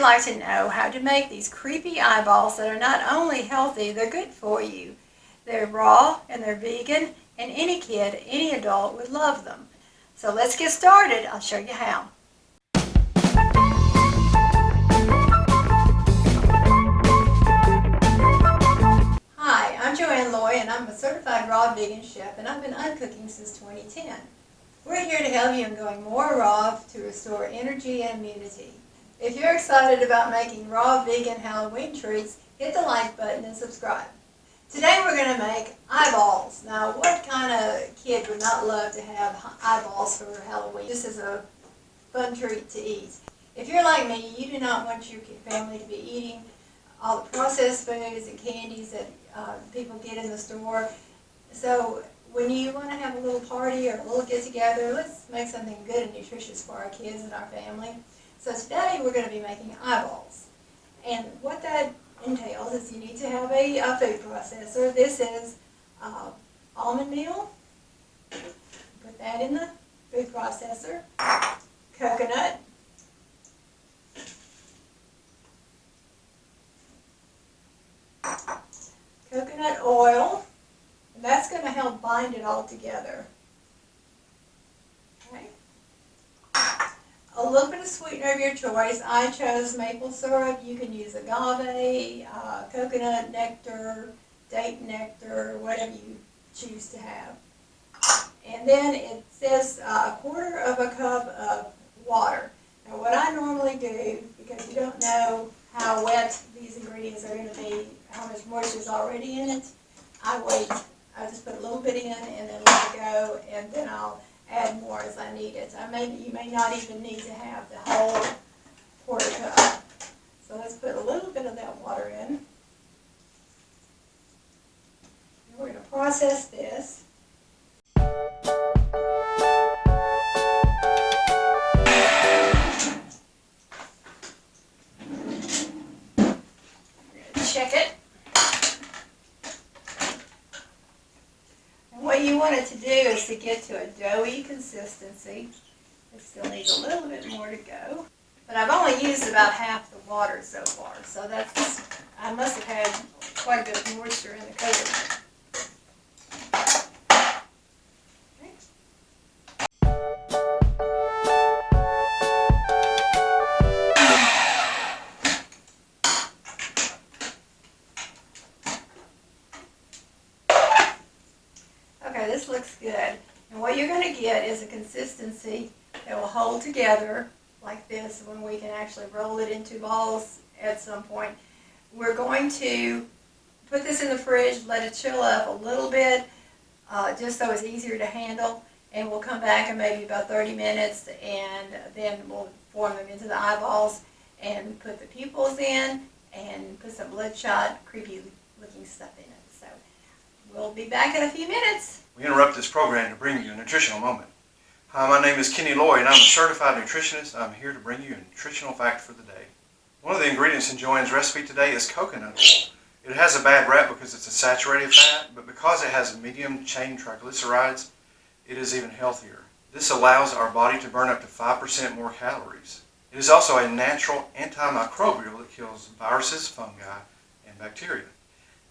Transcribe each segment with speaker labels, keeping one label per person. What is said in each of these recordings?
Speaker 1: like to know how to make these creepy eyeballs that are not only healthy, they're good for you. They're raw and they're vegan, and any kid, any adult would love them. So let's get started. I'll show you how. Hi, I'm Joann and I'm a certified raw vegan chef, and I've been uncooking since 2010. We're here to help you in going more raw to restore energy and immunity. If you're excited about making raw vegan Halloween treats, hit the like button and subscribe. Today we're going to make eyeballs. Now, what kind of kid would not love to have eyeballs for Halloween? This is a fun treat to eat. If you're like me, you do not want your family to be eating all the processed foods and candies that people get in the store. So when you want to have a little party or a little get-together, let's make something good and nutritious for our kids and our family. So today we're going to be making eyeballs. And what that entails is you need to have a food processor. This is almond meal. Put that in the food processor. Coconut. Coconut oil. And that's going to help bind it all together. Okay. A little bit of sweetener of your choice. I chose maple syrup. You can use agave, coconut nectar, date nectar, whatever you choose to have. And then it says a quarter of a cup of water. Now what I normally do, because you don't know how wet these ingredients are going to be, how much moisture is already in it, I wait. I just put a little bit in and then let it go, and then I'll add more as I need it. You may not even need to have the whole quarter cup. So let's put a little bit of that water in. And we're going to process this. Check it. And what you want it to do is to get to a doughy consistency. It still needs a little bit more to go. But I've only used about half the water so far, so I must have had quite a bit of moisture in the coconut. Okay, this looks good. And what you're going to get is a consistency that will hold together like this when we can actually roll it into balls at some point. We're going to put this in the fridge, let it chill up a little bit, just so it's easier to handle. And we'll come back in maybe about 30 minutes, and then we'll form them into the eyeballs and put the pupils in and put some bloodshot, creepy looking stuff in it. So we'll be back in a few minutes.
Speaker 2: We interrupt this program to bring you a nutritional moment. Hi, my name is Kenny Lloyd, and I'm a certified nutritionist. I'm here to bring you a nutritional fact for the day. One of the ingredients in Joann's recipe today is coconut oil. It has a bad rap because it's a saturated fat, but because it has medium chain triglycerides, it is even healthier. This allows our body to burn up to 5% more calories. It is also a natural antimicrobial that kills viruses, fungi, and bacteria.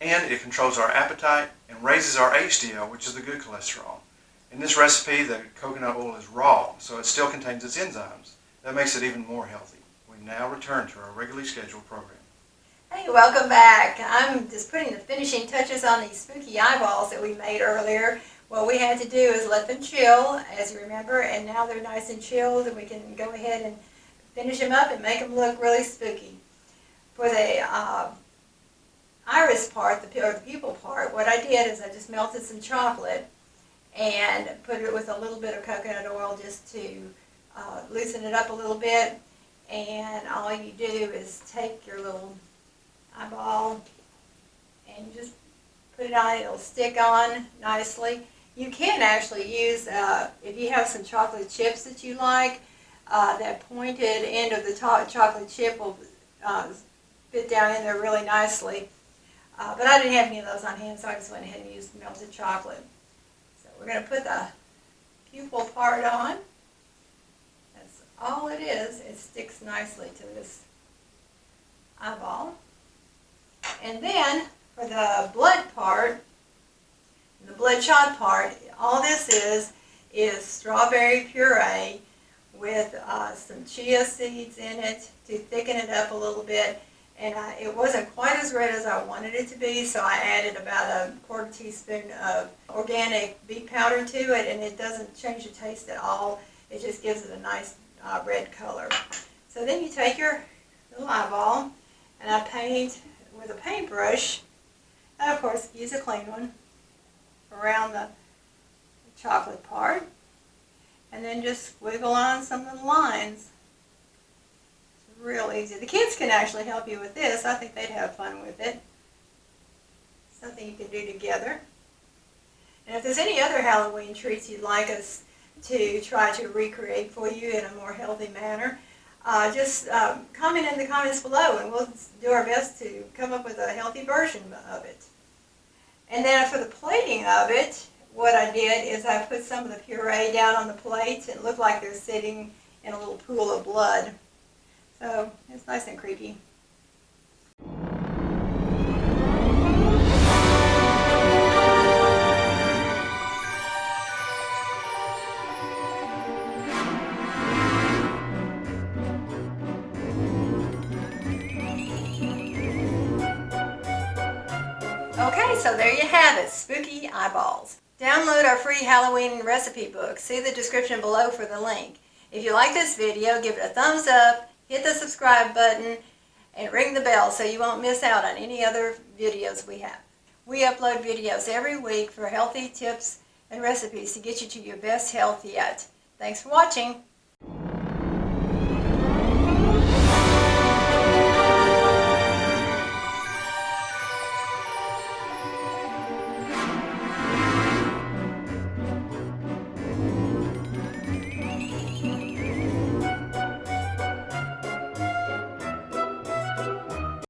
Speaker 2: And it controls our appetite and raises our HDL, which is the good cholesterol. In this recipe, the coconut oil is raw, so it still contains its enzymes. That makes it even more healthy. We now return to our regularly scheduled program.
Speaker 1: Hey, welcome back. I'm just putting the finishing touches on these spooky eyeballs that we made earlier. What we had to do is let them chill, as you remember, and now they're nice and chilled, and we can go ahead and finish them up and make them look really spooky. For the iris part, or the pupil part, what I did is I just melted some chocolate and put it with a little bit of coconut oil just to loosen it up a little bit. And all you do is take your little eyeball and just put it on. It'll stick on nicely. You can actually use, if you have some chocolate chips that you like, that pointed end of the chocolate chip will fit down in there really nicely. But I didn't have any of those on hand, so I just went ahead and used melted chocolate. So we're going to put the pupil part on. That's all it is. It sticks nicely to this eyeball. And then for the blood part, the bloodshot part, all this is strawberry puree with some chia seeds in it to thicken it up a little bit. And it wasn't quite as red as I wanted it to be, so I added about a quarter teaspoon of organic beet powder to it, and it doesn't change the taste at all. It just gives it a nice red color. So then you take your little eyeball, and I paint with a paintbrush, and of course use a clean one, around the chocolate part, and then just squiggle on some of the lines. It's real easy. The kids can actually help you with this. I think they'd have fun with it. Something you can do together. And if there's any other Halloween treats you'd like us to try to recreate for you in a more healthy manner, just comment in the comments below, and we'll do our best to come up with a healthy version of it. And then for the plating of it, what I did is I put some of the puree down on the plates. It looked like they're sitting in a little pool of blood. So it's nice and creepy. Okay, so there you have it, spooky eyeballs. Download our free Halloween recipe book. See the description below for the link. If you like this video, give it a thumbs up, hit the subscribe button, and ring the bell so you won't miss out on any other videos we have. We upload videos every week for healthy tips and recipes to get you to your best health yet. Thanks for watching.